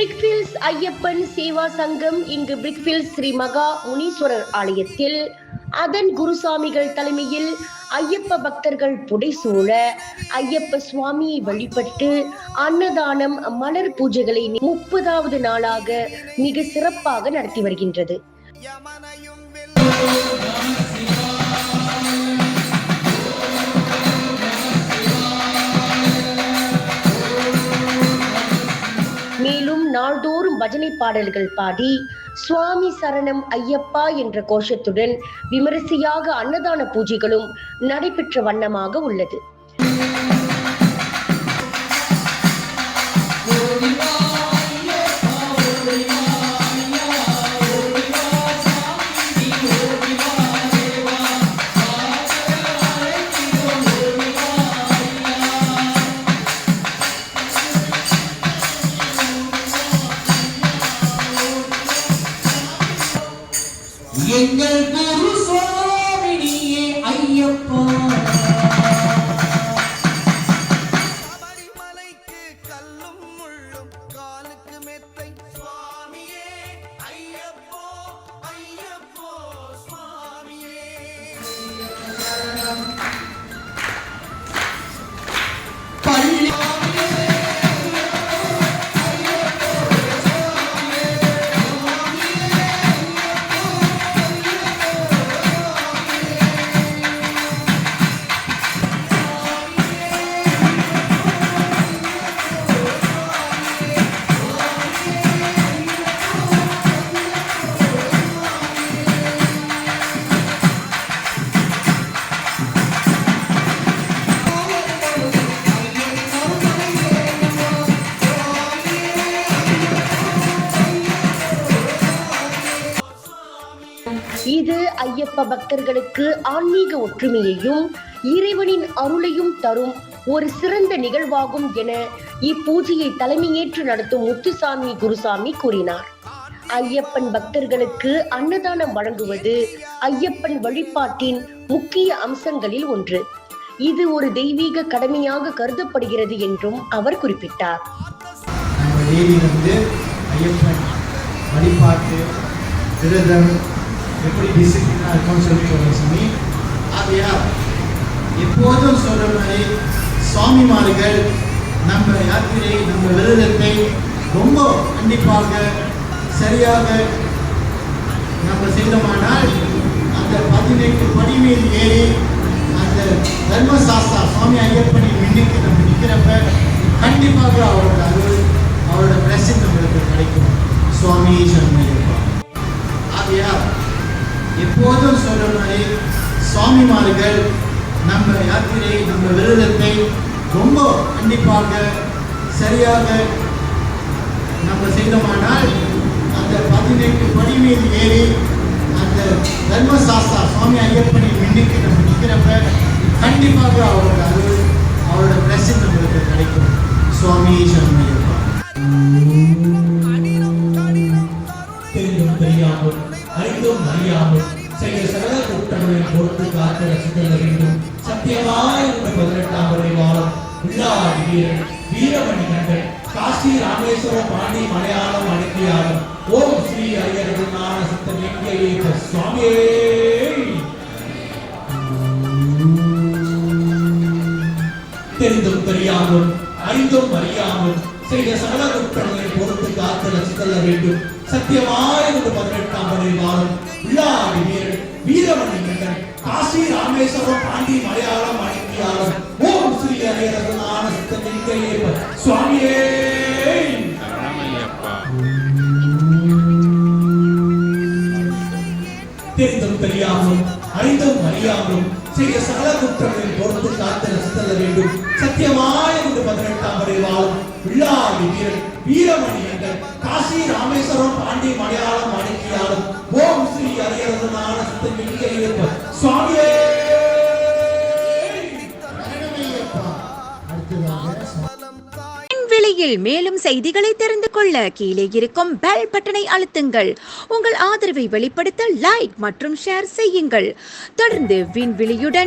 Brickfields Ayyappan Seva சங்கம் இங்கு Brickfields Sri மகா முனீஸ்வரர் ஆலயத்தில் அதன் குருசாமிகள் தலைமையில் ஐயப்ப பக்தர்கள் புடைசூழ ஐயப்ப சுவாமியை வழிபட்டு அன்னதானம் மலர் பூஜைகளை 30வது நாளாக மிக சிறப்பாக நடத்தி வருகின்றது. மேலும் நாள்தோறும் பஜனை பாடல்கள் பாடி சுவாமி சரணம் ஐயப்பா என்ற கோஷத்துடன் விமரிசையாக அன்னதான பூஜைகளும் நடைபெற்ற வண்ணமாக உள்ளது. எங்கள் குரு சுவாமியே ஐயப்பா, சபரிமலைக்கு கல்லும் முள்ளும் காலுக்கு மெத்தை சுவாமியே ஐயப்போ ஐயப்போ சுவாமியே. பள்ளி இது ஐயப்ப பக்தர்களுக்கு ஆன்மீக ஒற்றுமையையும் இறைவனின் அருளையும் தரும் ஒரு சிறந்த நிகழ்வாகும் என இப்பூஜையை தலைமையேற்று நடத்தும் முத்துசாமி குருசாமி கூறினார். ஐயப்பன் பக்தர்களுக்கு அன்னதானம் வழங்குவது ஐயப்பன் வழிபாட்டின் முக்கிய அம்சங்களில் ஒன்று. இது ஒரு தெய்வீக கடமையாக கருதப்படுகிறது என்றும் அவர் குறிப்பிட்டார். எப்படி டிசிப்ளினா இருக்கும்னு சொல்லி சாமி ஆகையால் எப்போதும் சொல்ற மாதிரி சுவாமிமார்கள் நம்ம யாத்திரை நம்ம விரதத்தை ரொம்ப கண்டிப்பாக சரியாக நம்ம செய்தோமானால் அந்த 18 படி மீது ஏறி அந்த தர்மசாஸ்திரா சுவாமி ஐயப்பனின் மின்னுக்கு நம்ம நிற்கிறப்ப கண்டிப்பாக அவரோட அருள் அவரோட பிளஸிங் நம்மளுக்கு கிடைக்கும். சுவாமி சரணமையப்பா. ஆகையால் எப்போதும் சொல்ற மாதிரி சுவாமிமார்கள் நம்ம யாத்திரை நம்ம விரதத்தை ரொம்ப கண்டிப்பாக சரியாக நம்ம செய்தோமானால் அந்த 18 படி மீது ஏறி அந்த தர்மசாஸ்திரா சுவாமி ஐயப்பனின் மின்னுக்கு நம்ம நிற்கிறப்ப கண்டிப்பாக அவரோட அருள் அவரோட பிளஸிங் நம்மளுக்கு கிடைக்கும். சுவாமி சரணமையப்பா. தெரிந்தும் தெரியாமல் அறிந்தும் அறியாமல் செய்த சகல குற்றங்களை பொறுத்து காத்து ரசிக்க வேண்டும். சத்தியமாய் 18ஆம் வரை வாழும் உள்ளாடி வீரன் வீரமணி கண்டன் காசி ராமேஸ்வரம் பாண்டி மலையாளம் அடக்கியாலும் ஓம் ஸ்ரீ ஐயரகுநாத சித்தன் எங்கேயே சுவாமியே. தெரிந்தும் தெரியாமல் அறிந்தும் அறியாமல் செய்த சகல குற்றங்களை பொறுத்து காத்து ரசித்தல்ல வேண்டும். சத்தியமாய் 18ஆம் வரை வாழும் உள்ளாடி வீரன் வீரமணி கண்டன் காசி ராமேஸ்வரம் பாண்டி மலையாளம் அடக்கியாலும் ஓம் ஸ்ரீ ஐயரகுநாத சித்தன் எங்கேயே சுவாமியே. தெரிந்தும் தெரியாமல் அறிந்தும் அறியாமல் செய்த சகல குற்றங்களை பொறுத்து காத்து ரசித்தல்ல வேண்டும். சத்தியமாய் 18ஆம் வரை வாழும் உள்ளாடி வீரன் வீரமணி கண்டன் காசி ராமேஸ்வரம் பாண்டி மலையாளம் அடக்கியாலும் ஓம் ஸ்ரீ ஐயரகுநாத சித்தன் எங்கேயே சுவாமியே. விலையில் மேலும் செய்திகளை தெரிந்து கொள்ள கீழே இருக்கும் பெல் பட்டனை அழுத்துங்கள். உங்கள் ஆதரவை வெளிப்படுத்த லைக் மற்றும் ஷேர் செய்யுங்கள். தொடர்ந்து விண்வெளியுடன்